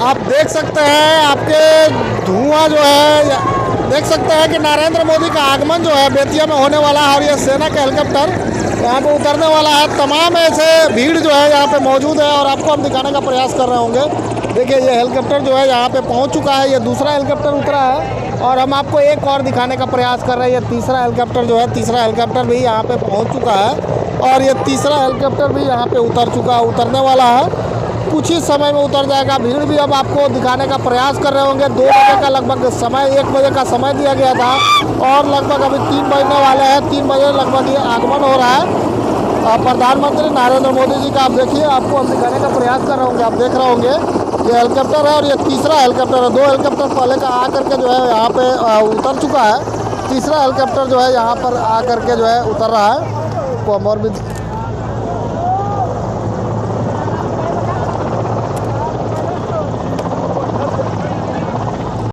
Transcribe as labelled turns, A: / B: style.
A: आप देख सकते हैं आपके धुआं जो है, देख सकते हैं कि नरेंद्र मोदी का आगमन जो है बेतिया में होने वाला है और ये सेना का हेलीकॉप्टर यहाँ पे उतरने वाला है। तमाम ऐसे भीड़ जो है यहाँ पे मौजूद है और आपको हम दिखाने का प्रयास कर रहे होंगे। देखिए ये हेलीकॉप्टर जो है यहाँ पे पहुँच चुका है, ये दूसरा हेलीकॉप्टर उतरा है और हम आपको एक और दिखाने का प्रयास कर रहे हैं। ये तीसरा हेलीकॉप्टर जो है, तीसरा हेलीकॉप्टर भी यहाँ पे पहुँच चुका है और ये तीसरा हेलीकॉप्टर भी यहाँ पे उतरने वाला है, कुछ ही समय में उतर जाएगा। भीड़ भी अब आपको दिखाने का प्रयास कर रहे होंगे। 2 बजे का लगभग समय, 1 बजे का समय दिया गया था और लगभग अभी 3 बजने वाले हैं। 3 बजे लगभग ये आगमन हो रहा है प्रधानमंत्री नरेंद्र मोदी जी का। आप देखिए, आपको हम दिखाने का प्रयास कर रहे होंगे। आप देख रहे होंगे ये हेलीकॉप्टर है और ये तीसरा हेलीकॉप्टर है। 2 हेलीकॉप्टर पहले का आकर के जो है यहाँ पे उतर चुका है, तीसरा हेलीकॉप्टर जो है यहाँ पर आकर के जो है उतर रहा है। तो हम और भी